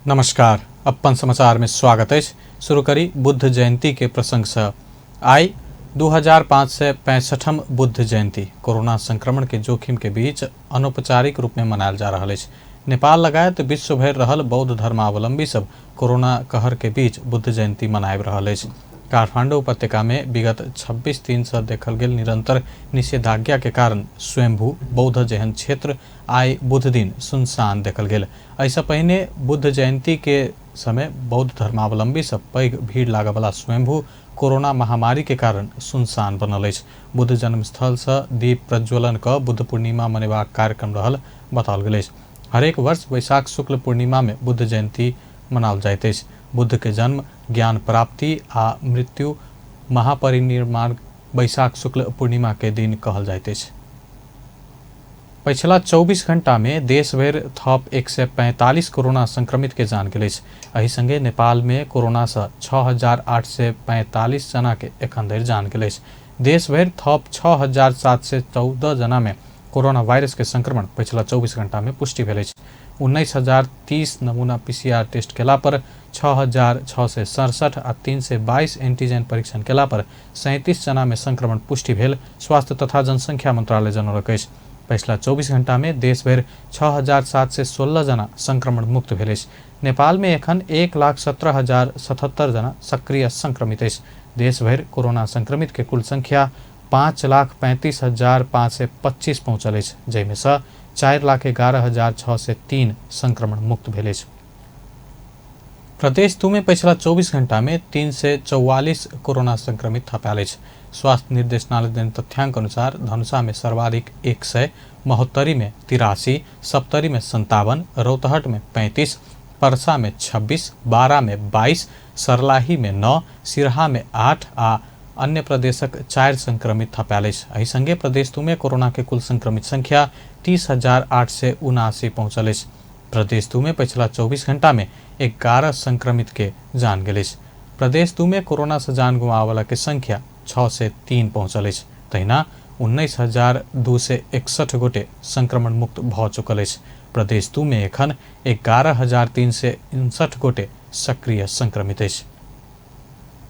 नमस्कार, अपन समाचार में स्वागत है। शुरू करी बुद्ध जयंती के प्रसंग से। आई 2565 बुद्ध जयंती कोरोना संक्रमण के जोखिम के बीच अनौपचारिक रूप में मनायल जा रहा है। नेपाल लगायत विश्व भर रहल बौद्ध धर्मावलंबी सब कोरोना कहर के बीच बुद्ध जयंती मनाब रहा है। काठमांडू उपत्यका में विगत 26 दिन से देखल गेल निरंतर निषेधाज्ञा के कारण स्वयंभू बौद्ध जैन क्षेत्र आय बुध दिन सुनसान देखल गेल। ऐसा पहले बुद्ध जयंती के समय बौद्ध धर्मावलंबी सब पैघ भीड़ लागे वाला स्वयंभू कोरोना महामारी के कारण सुनसान बनल है। बुद्ध जन्मस्थल से दीप प्रज्वलन का बुद्ध पूर्णिमा मनेबाक कार्यक्रम रहल बताओल गेल। हरेक वर्ष वैशाख शुक्ल पूर्णिमा में बुद्ध जयंती मनाओल जाइत अछि। बुद्ध के जन्म, ज्ञान प्राप्ति आ मृत्यु महापरिनिर्वाण वैशाख शुक्ल पूर्णिमा के दिन कहल जाइत अछि। पिछला 24 घंटा में देश भर थप 145 कोरोना संक्रमित के जान गेल अछि। एहि संगे नेपाल में कोरोना से 6845 जना के एखन धरि जान गेल अछि। देश भर थप 6714 जना में कोरोना वायरस के संक्रमण पिछला 24 घंटा में पुष्टि भेल अछि। 19,030 नमूना पीसीआर टेस्ट केला पर 6,667 आ 322 एंटीजन परीक्षण केला पर 37 जना में संक्रमण पुष्टि भेल स्वास्थ्य तथा जनसंख्या मंत्रालय जनौलक अछि। पिछला 24 घंटा में देश भर 6,716 जना संक्रमण मुक्त भेल अछि। नेपाल में एखन 1,17,077 जना सक्रिय संक्रमित अछि। देश भर कोरोना संक्रमित के कुल संख्या 5,35,525 पहुंचल अछि, जैमे से 4,11,603 संक्रमण मुक्त भेल अछि। प्रदेश 2 में पिछला 24 घंटा में 344 कोरोना संक्रमित थपायल अछि। स्वास्थ्य निर्देशनालय देन तथ्यांक अनुसार धनुषा में सर्वाधिक 100, महोत्तरी में 83, सप्तरी में 57, रौतहट में 35, परसा में 26, बारा में 22, सर्लाही में 9, सिरहा में 8 आ अन्य प्रदेशक 4 संक्रमित थपायल अछि। एहि संगे प्रदेश 2 में कोरोना के कुल संक्रमित संख्या 30,879 पहुंचल अछि। प्रदेश 2 में पिछला 24 घंटा में 11 संक्रमित के जान गेल अछि। प्रदेश 2 में कोरोना से जान गुमावे वाला के संख्या 6 से 3 पहुंचल अछि। तहिना 19,261 गोटे संक्रमण मुक्त भ चुकल अछि। प्रदेश 2 में एखन 11,359 गोटे सक्रिय संक्रमित अछि।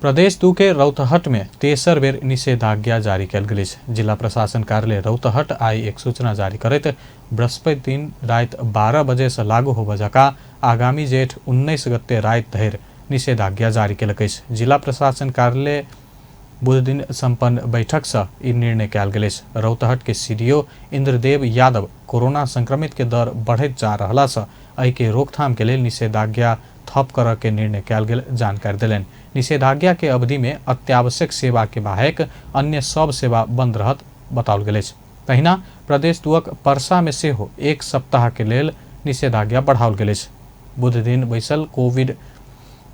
प्रदेश 2 के रौतहट में तेसर बेर निषेधाज्ञा जारी कल गेल अछि। जिला प्रशासन कार्यालय रौतहट आई एक सूचना जारी करैत बृहस्पति दिन रात 12 बजे से लागू होबय जका आगामी जेठ 19 गते रात धरि निषेधाज्ञा जारी कयलक अछि। जिला प्रशासन कार्यालय बुध दिन संपन्न बैठक से ई निर्णय कयल गेल अछि। रौतहट के सीडीओ इंद्रदेव यादव कोरोना संक्रमित के दर बढ़ैत जा रहला से एहि के रोकथाम के लेल निषेधाज्ञा थप करऽ के निर्णय कयल गेल जानकारी देलनि। निषेधाज्ञा के अवधि में अत्यावश्यक सेवा के बाहेक अन्य सब सेवा बंद रहत बताओल गेल अछि। तहिना प्रदेश 2क परसा में सेहो 1 सप्ताह के लेल निषेधाज्ञा बढ़ाओल गेल अछि। बुध दिन बैसल कोविड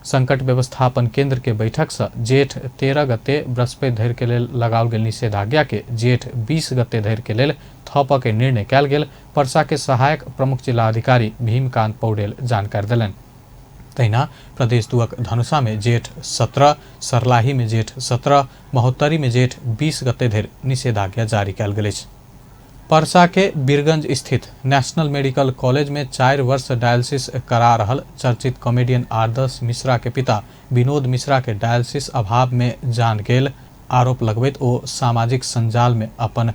संकट व्यवस्थापन केंद्र के बैठक से जेठ 13 गते बृहस्पति धरि के लेल लगाओल गेल निषेधाज्ञा के जेठ 20 गते धरि के लेल थपऽ के निर्णय कयल गेल परसा के सहायक प्रमुख जिलाधिकारी भीमकांत पौडेल जानकारी देलनि। तहिना प्रदेश 2क धनुषा में जेठ 17, सर्लाही में जेठ 17, महोत्तरी में जेठ 20 गते धरि निषेधाज्ञा जारी कयल गेल अछि। परसा के बीरगंज स्थित नेशनल मेडिकल कॉलेज में 4 वर्ष डायलिसिस करा रहल चर्चित कॉमेडियन आदर्श मिश्रा के पिता विनोद मिश्रा के डायलिसिस अभाव में जान गेल आरोप लगबैत ओ सामाजिक संजाल में अपन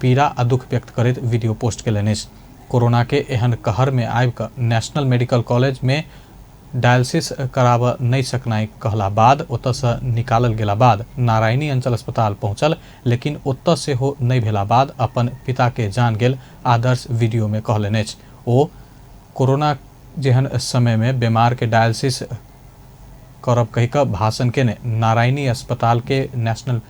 पीड़ा आ दुख व्यक्त करैत वीडियो पोस्ट केलनि अछि। कोरोना के एहन कहर में आबि कऽ नेशनल मेडिकल कॉलेज में डायलिसिस कराब नहीं सकनाई कहला बाद ओतऽ से निकालल गेला बाद नारायणी अंचल अस्पताल पहुंचल, लेकिन ओतऽ से हो नहीं भेला बाद अपन पिता के जान गेल आदर्श वीडियो में कहलनि अछि। ओ कोरोना जेहन समय में बीमार के डायलिसिस करब कहि कऽ भाषण केने नारायणी अस्पताल के नेशनल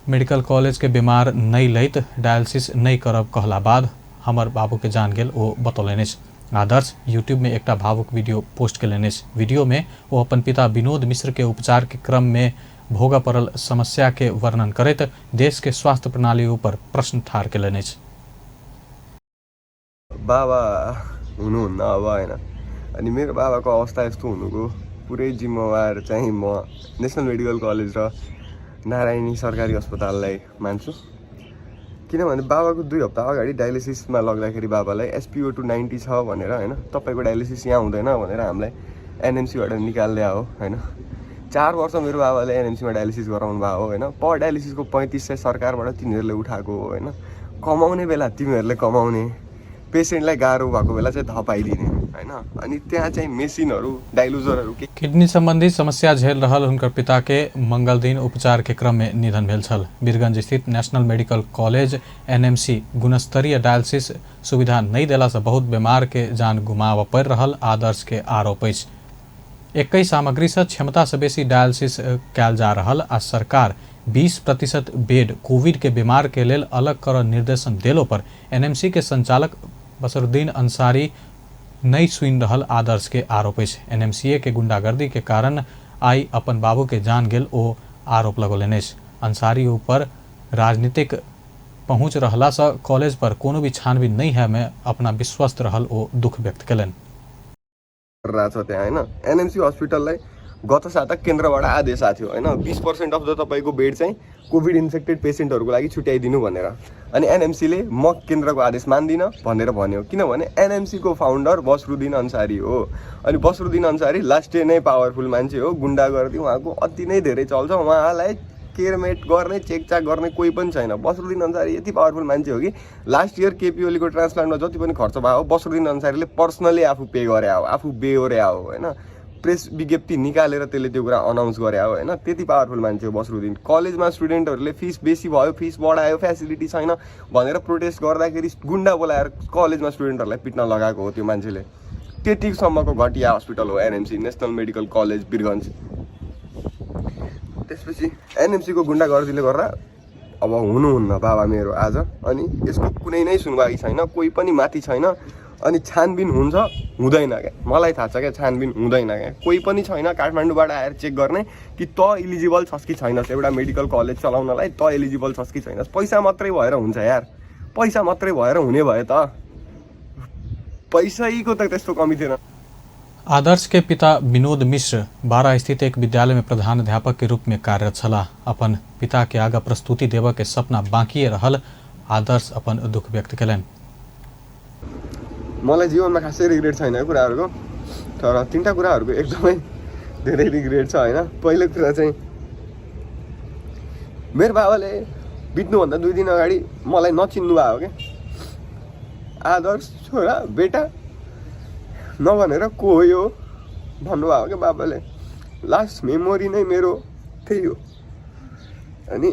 मेडिकल कॉलेज के बीमार नहीं लैत डायलिसिस नहीं करब कहला बाद हमर बाबू के जान गेल ओ बतौलनि अछि। आदर्श यूट्यूब में एक भावुक वीडियो पोस्ट केलनि अछि। वीडियो में वो अपन पिता विनोद मिश्र के उपचार के क्रम में भोगऽ पड़ल समस्या के वर्णन करैत देश के स्वास्थ्य प्रणाली ऊपर प्रश्न ठाड़ केलनि अछि। बाबा हुनुहुन्न अब होइन, अनि मेरो बाबाको अवस्था यस्तो हुनुको पुरै जिम्मेवार चाहिँ म नेसनल मेडिकल कलेज र नारायणी सरकारी अस्पताललाई मान्छु। किनभने बाबाको 2 हप्ता अगाडि डायलिसिसमा लग्दाखेरि बाबालाई SpO2 90 छ भनेर होइन तपाईँको डायलिसिस यहाँ हुँदैन भनेर हामीलाई NMCबाट निकाल्दै हो होइन 4 वर्ष मेरो बाबाले NMCमा डायलिसिस गराउनु भयो हो होइन पर डायलिसिसको 3500 सरकारबाट तिनीहरूले उठाएको हो होइन कमाउने बेला तिमीहरूले कमाउने पेसेन्टलाई गाह्रो भएको बेला चाहिँ धपाइदिने होइन अनि त्यहाँ चाहिँ मेसिनहरू डाइलुजरहरू के किडनी संबंधी समस्या झेल रहल हुनकर पिता के मंगल दिन उपचार के क्रम में निधन भेल छल। बीरगंज स्थित नेशनल मेडिकल कॉलेज NMC गुणस्तरीय डायलिसिस सुविधा नहीं देला से बहुत बीमार के जान गुमाव पड़ रहल आदर्श के आरोप अछि। एकई सामग्री से क्षमता से बेसी डायलिसिस कैल जा रहल आ सरकार 20% बेड कोविड के बीमार के लेल अलग कर निर्देशन देलो पर NMC के संचालक बसरुद्दीन अंसारी नहीं सुन रहल आदर्श के आरोप अछि। NMCA के गुंडागर्दी के कारण आई अपन बाबू के जान गेल ओ आरोप लगौलनि अछि। अंसारी ऊपर राजनीतिक पहुंच रहला से कॉलेज पर कोनो भी छानबीन नहीं है में अपना विश्वस्त रहल ओ दुख व्यक्त केलनि। त्यहाँ होइन NMC हस्पिटललाई गत साता केन्द्रबाट आदेश आएको थियो होइन 20% अफ द तपाईँको बेड चाहिँ कोभिड इन्फेक्टेड पेसेन्टहरूको लागि छुट्याइदिनु भनेर अनि NMCले म केन्द्रको आदेश मान्दिनँ भनेर भन्यो किनभने NMC को फाउन्डर बसरुद्दीन अन्सारी हो अनि बसरुद्दीन अन्सारी लास्ट डे नै पावरफुल मान्छे हो गुन्डागर्दी उहाँको अति नै धेरै चल्छ उहाँलाई केयरमेट गर्ने चेकचाक गर्ने कोही पनि छैन। बसरुद्दीन अन्सारी यति पावरफुल मान्छे हो कि लास्ट इयर केपी ओलीको ट्रान्सप्लान्टमा जति पनि खर्च भयो बसरुद्दीन अन्सारीले पर्सनली आफू पे गरे हो आफू बेहोरे हो होइन प्रेस विज्ञप्ति निकालेर त्यसले त्यो कुरा अनाउन्स गरे हो होइन त्यति पावरफुल मान्छे हो बसरुद्दीन। कलेजमा स्टुडेन्टहरूले फिस बेसी भयो फिस बढायो फेसिलिटी छैन भनेर प्रोटेस्ट गर्दाखेरि गुन्डा बोलाएर कलेजमा स्टुडेन्टहरूलाई पिट्न लगाएको हो त्यो मान्छेले। त्यतिसम्मको घटिया हस्पिटल हो NMC national medical college Birgunj. त्यसपछि NMC को गुन्डागर्दीले गर्दा अब हुनुहुन्न बाबा मेरो आज अनि यसको कुनै नै सुनवाई छैन कोही पनि माथि छैन अनि छानबिन हुन्छ हुँदैन क्या मलाई थाहा छ क्या छानबिन हुँदैन क्या कोही पनि छैन काठमाडौँबाट आएर चेक गर्ने कि त इलिजिबल छस् कि छैनस् एउटा मेडिकल कलेज चलाउनलाई त इलिजिबल छस् कि छैनस् पैसा मात्रै भएर हुन्छ यार पैसा मात्रै भएर हुने भयो त पैसैको त त्यस्तो कमी थिएन। आदर्श के पिता विनोद मिश्र बारा स्थित एक विद्यालय में प्रधानाध्यापक के रूप में कार्यरत छला। अपन पिता के आगा प्रस्तुति देव के सपना बाँकी रहल आदर्श अपन दुख व्यक्त केलनि। मलाई जीवनमा खासै रिग्रेट छैन है कुराहरूको तर 3टा कुराहरूको एकदमै धेरै रिग्रेट छ होइन। पहिलो कुरा चाहिँ मेरो बाबाले बित्नुभन्दा 2 दिन अगाडि मलाई नचिन्नु भयो क्या आदर्श छोरा बेटा नभनेर को हो यो भन्नुभयो क्या बाबाले लास्ट मेमोरी नै मेरो त्यही हो अनि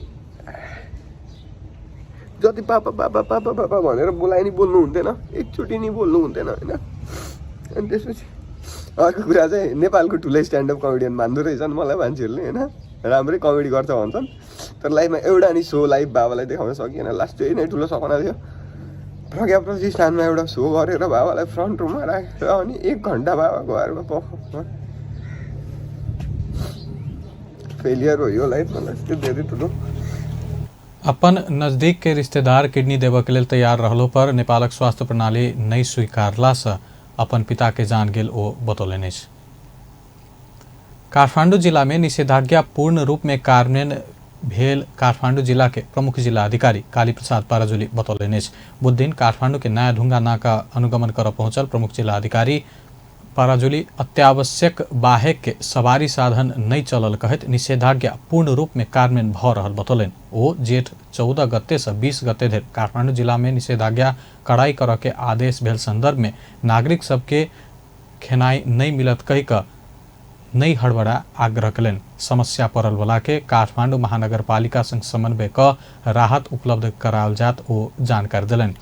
जति पापा पापा पापा पापा भनेर बोलाइ नि बोल्नु हुन्थेन एकचोटि नि बोल्नु हुन्थेन होइन। अनि त्यसपछि अर्को कुरा चाहिँ नेपालको ठुलै स्ट्यान्डअप कमेडियन मान्दो रहेछन् मलाई मान्छेहरूले होइन राम्रै कमेडी गर्छ भन्छन् तर लाइफमा एउटा नि सो लाइभ बाबालाई देखाउन सकिएन लास्ट त्यही नै ठुलो सपना थियो। प्रज्ञा प्रतिष्ठानमा एउटा सो गरेर बाबालाई फ्रन्ट रुममा राखेर अनि 1 घन्टा बाबाको बारेमा फेलियर हो यो लाइफमा त्यो धेरै ठुलो। अपन नजदीक के रिश्तेदार किडनी देव के लेल तैयार रहलो पर नेपालक स्वास्थ्य प्रणाली नहीं स्वीकारला से अपन पिता के जान गेल ओ बतौलनि अछि। काठमाडौँ जिला में निषेधाज्ञा पूर्ण रूप में कार्यान्वयन भेल काठमाडौँ जिला के प्रमुख जिला अधिकारी काली प्रसाद पाराजुली बतौलनि अछि। बुध दिन काठमाडौँ के नया ढुंगा नाका अनुगमन कर पहुंचल प्रमुख जिला अधिकारी पाराजुली अत्यावश्यक बाहेक के सवारी साधन नहीं चलल कहत निषेधाज्ञा पूर्ण रूप में कार्यान्वयन भ रहल बतौलनि। ओ जेठ 14 गते से 20 गते धरि काठमाडौँ जिला में निषेधाज्ञा कड़ाई कर के आदेश भेल संदर्भ में नागरिक सबके खेनाई नहीं मिलत कही का नहीं हड़बड़ा आग्रह कलन। समस्या पड़ल वाला के काठमाडौँ महानगर पालिका संग समन्वय क राहत उपलब्ध कराल जात ओ जानकारी दिलन।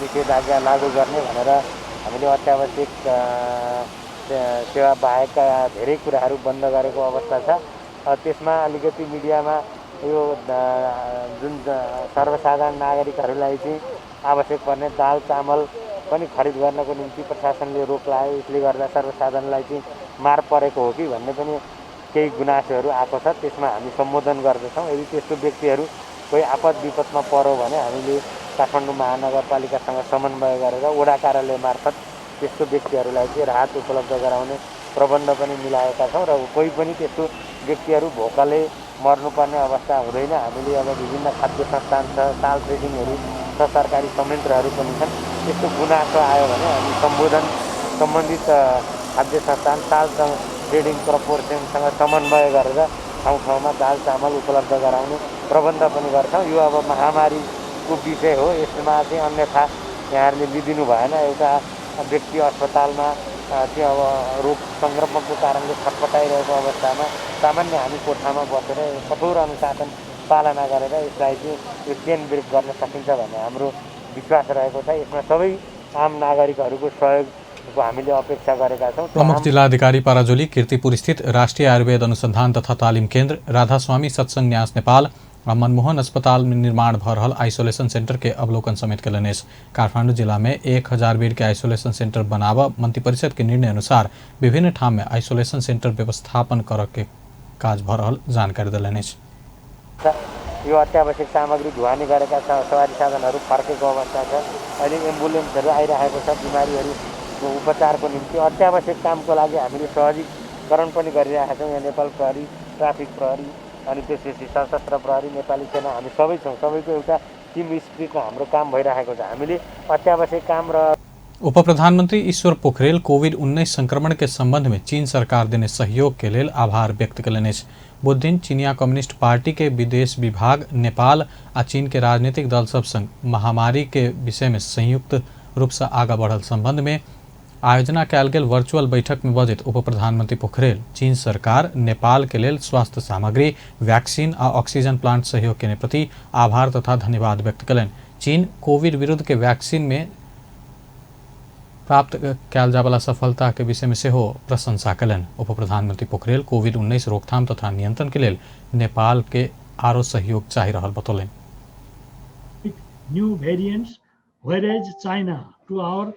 निषेधाज्ञा लागू गर्ने भनेर हामीले अत्यावश्यक सेवा बाहेकका धेरै कुराहरू बन्द गरेको अवस्था छ। त्यसमा अलिकति मिडियामा यो जुन सर्वसाधारण नागरिकहरूलाई चाहिँ आवश्यक पर्ने दाल चामल पनि खरिद गर्नको निम्ति प्रशासनले रोक लगायो यसले गर्दा सर्वसाधारणलाई चाहिँ मार परेको हो कि भन्ने पनि केही गुनासोहरू आएको छ। त्यसमा हामी सम्बोधन गर्दछौँ। यदि त्यस्तो व्यक्तिहरू कोही आपद विपदमा पर्यो भने हामीले काठमाडौँ महानगरपालिकासँग समन्वय गरेर वडा कार्यालय मार्फत त्यस्तो व्यक्तिहरूलाई चाहिँ राहत उपलब्ध गराउने प्रबन्ध पनि मिलाएका छौँ र कोही पनि त्यस्तो व्यक्तिहरू भोकले मर्नुपर्ने अवस्था हुँदैन। हामीले अब विभिन्न खाद्य संस्थान छ, ताल ट्रेडिङहरू छ, सरकारी संयन्त्रहरू पनि छन्। त्यस्तो गुनासो आयो भने हामी सम्बन्धित खाद्य संस्थान ताल ट्रेडिङ कर्पोरेसनसँग समन्वय गरेर ठाउँ ठाउँमा दाल चामल उपलब्ध गराउने प्रबन्ध पनि गर्छौँ। यो अब महामारीको विषय हो, यसमा चाहिँ अन्यथा यहाँहरूले लिदिनु भएन। एउटा व्यक्ति अस्पतालमा त्यो अब रोग सङ्क्रमणको कारणले छटपटाइरहेको अवस्थामा सामान्य हामी कोठामा बसेर कठोर अनुशासन पालना गरेर यसलाई चाहिँ यो चेन ब्रेक गर्न सकिन्छ भन्ने हाम्रो विश्वास रहेको छ। यसमा सबै आम नागरिकहरूको सहयोगको हामीले अपेक्षा गरेका छौँ। प्रमुख जिल्लाधिकारी पाराजोली कीर्तिपुर स्थित राष्ट्रिय आयुर्वेद अनुसंधान तथा तालिम केन्द्र, राधास्वामी सत्संग न्यास नेपाल और मनमोहन अस्पताल में निर्माण भ रहल आइसोलेशन सेंटर के अवलोकन समेत कलने। काठमाडौँ जिला में 1000 बेड के आइसोलेशन सेंटर बनाव मंत्रिपरिषद के निर्णय अनुसार विभिन्न ठाम में आइसोलेशन सेंटर व्यवस्थापन कर के काज भ रहल जानकारी दिलने। यो अत्यावश्यक सामग्री ढुवानी गरेका सवारी साधनहरू फर्केको अवस्था छ। अहिले एम्बुलेन्सहरू आइरहेको छ बिमारीहरूको उपचारको निम्ति। अत्यावश्यक कामको लागि हामीले सहजीकरण पनि गरिरहेका छौँ। यहाँ नेपाल प्रहरी, ट्राफिक प्रहरी अनि त्यसपछि सशस्त्र प्रहरी, नेपाली सेना हामी सबै छौँ। सबैको एउटा टिम स्पिरिटमा हाम्रो काम भइरहेको छ। हामीले अत्यावश्यक काम र उप प्रधानमंत्री ईश्वर पोखरेल कोविड-19 संक्रमण के संबंध में चीन सरकार देने सहयोग के लिए आभार व्यक्त कलने। बुध दिन चीनिया कम्युनिस्ट पार्टी के विदेश विभाग नेपाल आ चीन के राजनीतिक दल सब संग महामारी के विषय में संयुक्त रूप से आगा बढ़ल संबंध में आयोजना कयल गेल वर्चुअल बैठक में बजैत उप प्रधानमंत्री पोखरेल चीन सरकार नेपाल के लेल स्वास्थ्य सामग्री, वैक्सीन आ ऑक्सीजन प्लांट सहयोग के प्रति आभार तथा धन्यवाद व्यक्त कलन। चीन कोविड विरुद्ध के वैक्सीन में प्राप्त कयल जावला सफलता के विषय में सेहो प्रशंसा कलन। उप प्रधानमंत्री पोखरेल कोविड-19 रोकथाम तथा नियंत्रण के लेल नेपाल के आरो सहयोग चाहि रहल बतौलन। New variants, whereas China, to our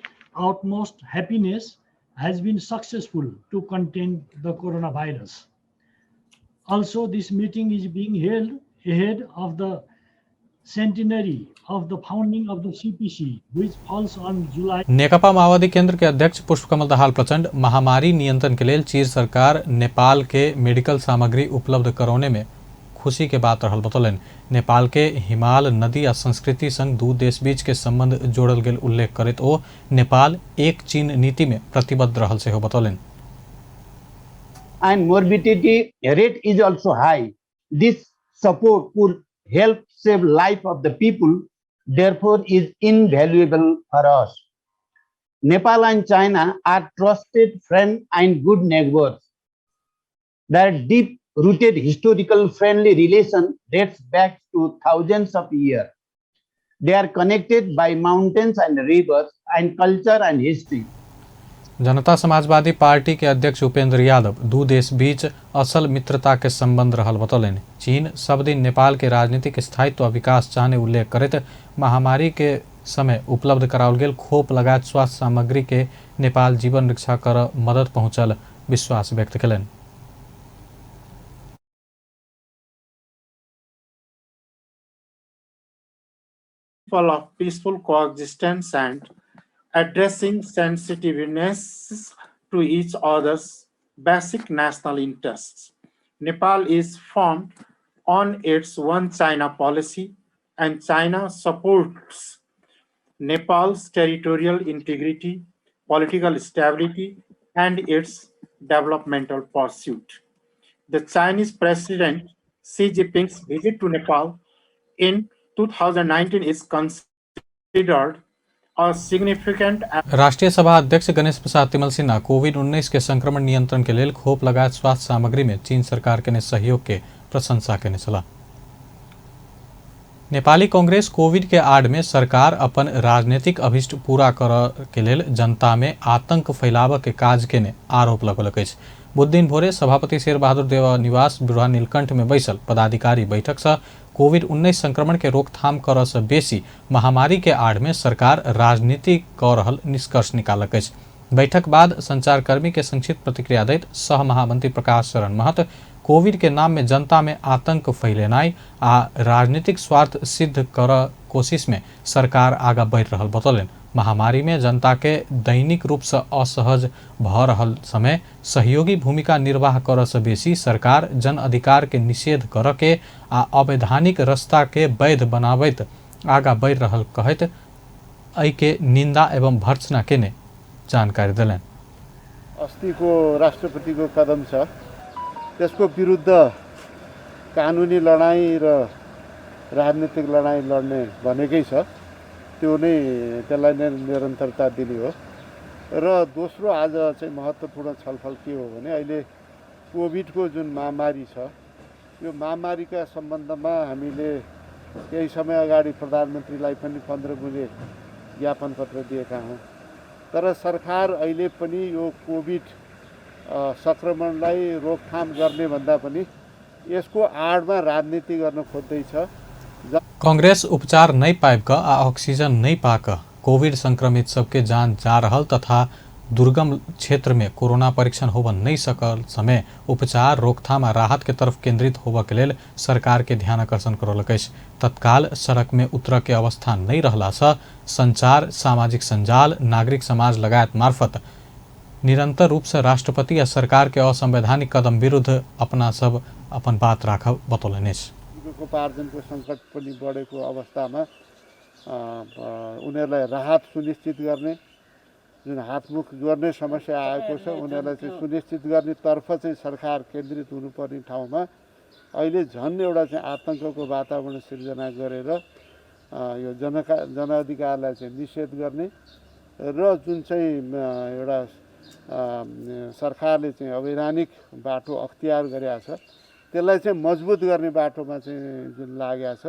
utmost happiness, has been successful to contain the coronavirus. Also, this meeting is being held ahead of the centenary of the founding of the CPC, which falls on July. Nekapa माओवादी केंद्र के अध्यक्ष पुष्पकमल दाहाल प्रचंड महामारी नियंत्रण के लिए चीन सरकार नेपाल के मेडिकल सामग्री उपलब्ध कराने में खुशी के बात रहल बतौलन। नेपाल के हिमाल नदी आ संस्कृति संग दू देश बीच के संबंध जोड़ल गेल उल्लेख करत ओ नेपाल एक चीन नीति में प्रतिबद्ध रहल से हो बतौलन। And morbidity rate is also high. This support could help save life of the people, therefore is invaluable for us. Nepal and China are trusted friends and good neighbors. Their deep-rooted historical friendly relation dates back to thousands of years. They are connected by mountains and rivers and culture and history. Janata Samajwadi party के अध्यक्ष उपेंद्र यादव दू देश बीच असल मित्रता के संबंध रहल बतौलन। चीन सब दिन नेपाल के राजनीतिक स्थायित्व और विकास चाहने उल्लेख करत महामारी के समय उपलब्ध कराओल गेल खोप लगायत स्वास्थ्य सामग्री के नेपाल जीवन रक्षा कर मदद पहुंचल विश्वास व्यक्त kiln. Of peaceful coexistence and addressing sensitiveness to each other's basic national interests. Nepal is formed on its One China policy, and China supports Nepal's territorial integrity, political stability, and its developmental pursuit. The Chinese President Xi Jinping's visit to Nepal in 2019 is considered a significant. राष्ट्रीय सभा अध्यक्ष गणेश प्रसाद तिमल सिन्हा कोविड-19 के संक्रमण नियंत्रण के लिए खोप लगायत स्वास्थ्य सामग्री में चीन सरकार के सहयोग के प्रशंसा करने चला। नेपाली कांग्रेस कोविड के आड़ में सरकार अपन राजनीतिक अभिष्ट पूरा कर के लेल जनता में आतंक फैलाव के काज के ने आरोप लगौलक अछि। बुध दिन भोरे सभापति शेरबहादुर देवा निवास बिरुवा नीलकंठ में बैसल पदाधिकारी बैठक से कोविड-19 संक्रमण के रोकथाम कर से बेसी महामारी के आड़ में सरकार राजनीति कर रहल निष्कर्ष निकालक अछि। बैठक बाद संचारकर्मी के संक्षिप्त प्रतिक्रिया दैत सह महामंत्री प्रकाश शरण महत कोविड के नाम में जनता में आतंक फैलेनाई आ राजनीतिक स्वार्थ सिद्ध कर कोशिश में सरकार आगा बढ़ रहल बतौलन। महामारी में जनता के दैनिक रूप से असहज भ रहल समय सहयोगी भूमिका निर्वाह कर से बेसी सरकार जन अधिकार के निषेध कर के आ अवैधानिक रास्ता के वैध बनाबैत आगा बढ़ रहल कहत एहि के निंदा एवं भर्त्सना केने जानकारी दिलन। अस्तिको राष्ट्रपतिको कदम छ, त्यसको विरुद्ध कानुनी लडाईँ र राजनीतिक लडाईँ लड्ने भनेकै छ, त्यो नै त्यसलाई नै निरन्तरता दिने हो। र दोस्रो आज चाहिँ महत्त्वपूर्ण छलफल के हो भने अहिले कोभिडको जुन महामारी छ, यो महामारीका सम्बन्धमा हामीले केही समय अगाडि प्रधानमन्त्रीलाई पनि 15 बुँदे ज्ञापन पत्र दिएका हौँ। तर सरकार अहिले पनि यो कोभिड संक्रमणलाई रोकथाम गर्ने भन्दा पनि यसको आडमा राजनीति गर्न खोज्दैछ। कांग्रेस उपचार नहीं पाइब आ ऑक्सीजन नहीं पाक कोविड संक्रमित सबके जान जा रहल तथा दुर्गम क्षेत्र में कोरोना परीक्षण होब नहीं सकल समय उपचार रोकथाम आ राहत के तरफ केंद्रित होब के लेल सरकार के ध्यान आकर्षण करलक। तत्काल सड़क में उतर के अवस्था नहीं रहला से संचार, सामाजिक संजाल, नागरिक समाज लगायत मार्फत निरंतर रूप से राष्ट्रपति या सरकार के असंवैधानिक कदम विरुद्ध अपना सब अपन बात राखब बतौलनि। उपार्जनको सङ्कट पनि बढेको अवस्थामा उनीहरूलाई राहत सुनिश्चित गर्ने, जुन हातमुख गर्ने समस्या आएको छ उनीहरूलाई चाहिँ सुनिश्चित गर्ने तर्फ चाहिँ सरकार केन्द्रित हुनुपर्ने ठाउँमा अहिले झन् एउटा चाहिँ आतङ्कको वातावरण सिर्जना गरेर यो जनअधिकारलाई चाहिँ निषेध गर्ने र जुन चाहिँ एउटा सरकारले चाहिँ अवैधानिक बाटो अख्तियार गरेका छ त्यसलाई चाहिँ मजबुत गर्ने बाटोमा चाहिँ जुन लागेको छ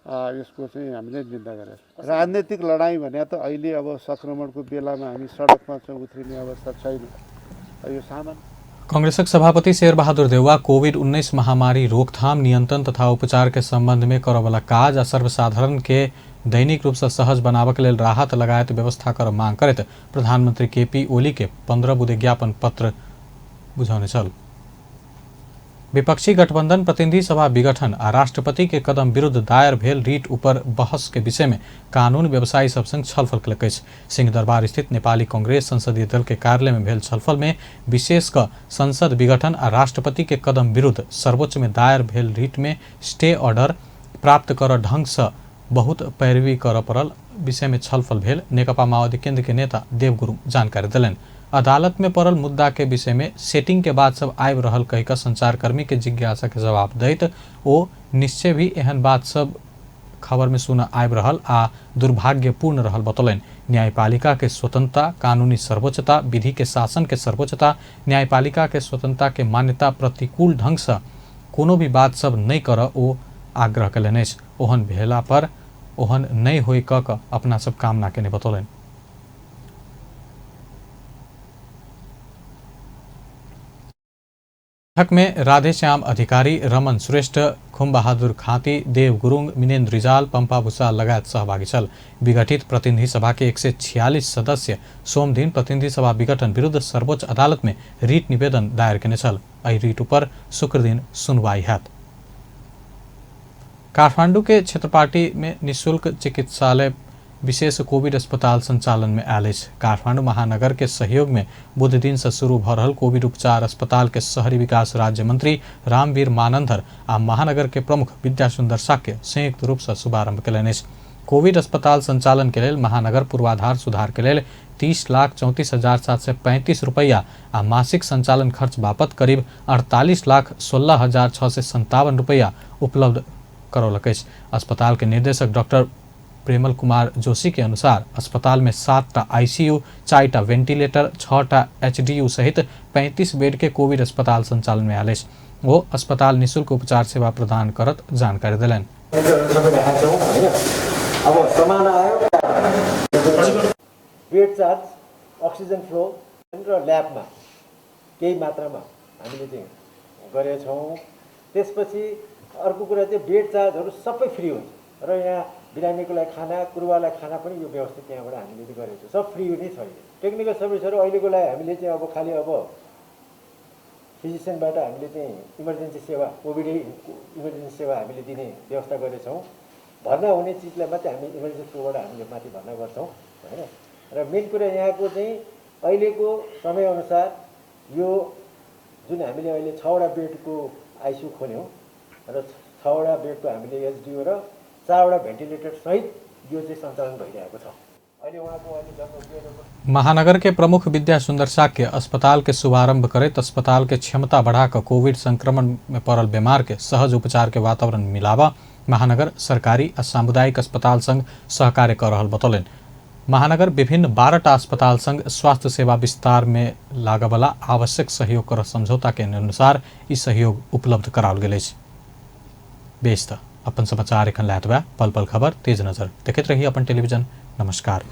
यसको चाहिँ हामीले निन्दा गरेका छौँ। राजनीतिक लडाईँ भने त अहिले अब संक्रमणको बेलामा हामी सडकमा चाहिँ उत्रिने अवस्था छैन, यो सामान्य। कांग्रेसक सभापति शेरबहादुर देउवा कोविड-19 महामारी रोकथाम, नियंत्रण तथा उपचार के संबंध में करवला काज आ सर्वसाधारण के दैनिक रूप से सहज बनावक लेल राहत लगायत व्यवस्था कर मांग करत प्रधानमंत्री केपी ओली के 15 बुँदे ज्ञापन पत्र बुझाउने छल। विपक्षी गठबंधन प्रतिनिधि सभा विघटन आ राष्ट्रपति के कदम विरुद्ध दायर भेल रीट ऊपर बहस के विषय में कानून व्यवसायी सब संग छलफल कलक। सिंहदरबार स्थित नेपाली कांग्रेस संसदीय दल के कार्यालय में भेल छलफल में विशेष क संसद विघटन आ राष्ट्रपति के कदम विरुद्ध सर्वोच्च में दायर भेल रीट में स्टे ऑर्डर प्राप्त कर ढंग से बहुत पैरवी कर पड़ल विषय में छलफल भेल। नेकपा माओवादी केंद्र के नेता देव गुरुङ जानकारी दिलन। अदालत में पड़ल मुद्दा के विषय में सेटिंग के बाद सब आबि रहल कहिका संचारकर्मी के जिज्ञासा के जवाब दैत ओ निश्चय भी एहन बात सब खबर में सुना आबि रहल आ दुर्भाग्यपूर्ण रहल बतौलन। न्यायपालिका के स्वतंत्रता, कानूनी सर्वोच्चता, विधि के शासन के सर्वोच्चता, न्यायपालिका के स्वतंत्रता के मान्यता प्रतिकूल ढंग से कोनो भी बात सब नहीं कर ओ आग्रह कलन। ओहन भेला पर ओहन नहीं होई क अपना सब कामना के बतौलन। बैठक में राधेश्याम अधिकारी, रमन श्रेष्ठ, खुम बहादुर खाती, देव गुरुङ, मिनेन्द्र रिजाल, पम्पा भूषाल लगायत सहभागी छल। विघटित प्रतिनिधि सभा के 146 सदस्य सोमदिन प्रतिनिधि सभा विघटन विरुद्ध सर्वोच्च अदालत में रीट निवेदन दायर केने छल। एहि रीट पर शुक्र दिन सुनवाई हैत। काठमाडौँ के क्षेत्रपाटी में निःशुल्क चिकित्सालय विशेष कोविड अस्पताल संचालन में आयल। काठमाडौँ महानगर के सहयोग में बुध दिन से शुरू भ रहल कोविड उपचार अस्पताल के शहरी विकास राज्य मंत्री रामवीर मानंदर आ महानगर के प्रमुख विद्यासुंदर साक्य संयुक्त रूप से शुभारंभ कयलनि। कोविड अस्पताल संचालन के लेल महानगर पूर्वाधार सुधार के लेल 30,34,735 रुपैया आ मासिक संचालन खर्च बापत करीब 48,16,657 रुपैया उपलब्ध करौलक। अस्पताल के निर्देशक डॉक्टर प्रेमल कुमार जोशी के अनुसार अस्पताल में 7टा आईसीयू, 4टा वेंटिलेटर, 6टा एचडीयू सहित 35 बेड के कोविड अस्पताल संचालन में आयल। वो अस्पताल निःशुल्क उपचार सेवा प्रदान करत जानकारी दिलन। बेड चार्ज, अक्सिजन फ्लो र ल्याबमा केही मात्रामा हामीले चाहिँ गरेका छौँ। त्यसपछि अर्को कुरा चाहिँ बेड चार्जहरू सबै फ्री हुन्छ र यहाँ बिरामीको लागि खाना, कुरुवालाई खाना पनि यो व्यवस्था त्यहाँबाट हामीले गरेको छौँ। सब फ्री नै छ। टेक्निकल सर्भिसहरू अहिलेको लागि हामीले चाहिँ अब खालि अब फिजिसियनबाट हामीले चाहिँ इमर्जेन्सी सेवा, कोभिड इमर्जेन्सी सेवा हामीले दिने व्यवस्था गरेछौँ। भर्ना हुने चिजलाई मात्रै हामी इमर्जेन्सी फ्लोबाट हामीले माथि भर्ना गर्छौँ होइन। र मेन कुरा यहाँको चाहिँ अहिलेको समयअनुसार यो जुन हामीले अहिले 6वटा बेडको आइसियु खोल्यौँ र 6वटा बेडको हामीले एचडिओ र 4वटा भेन्टिलेटर सहित यो चाहिँ सञ्चालन भइरहेको छ। अहिले उहाँको अहिले जब महानगर के प्रमुख विद्या सुंदर साक्य अस्पताल के शुभारंभ करैत अस्पताल के क्षमता बढ़ाकर कोविड संक्रमण में पड़ल बीमार के सहज उपचार के वातावरण मिलावा महानगर सरकारी और सामुदायिक अस्पताल संघ सहकार्य कर रहल बतौलन। महानगर विभिन्न 12टा अस्पताल संघ स्वास्थ्य सेवा विस्तार में लागवला आवश्यक सहयोग कर समझौता के अनुसार ई सहयोग उपलब्ध कराओल गेल अछि। बेस त अपन समाचार एखन लायत बा पल पल खबर तेज नजर देखैत रही अपन टेलीविजन। नमस्कार।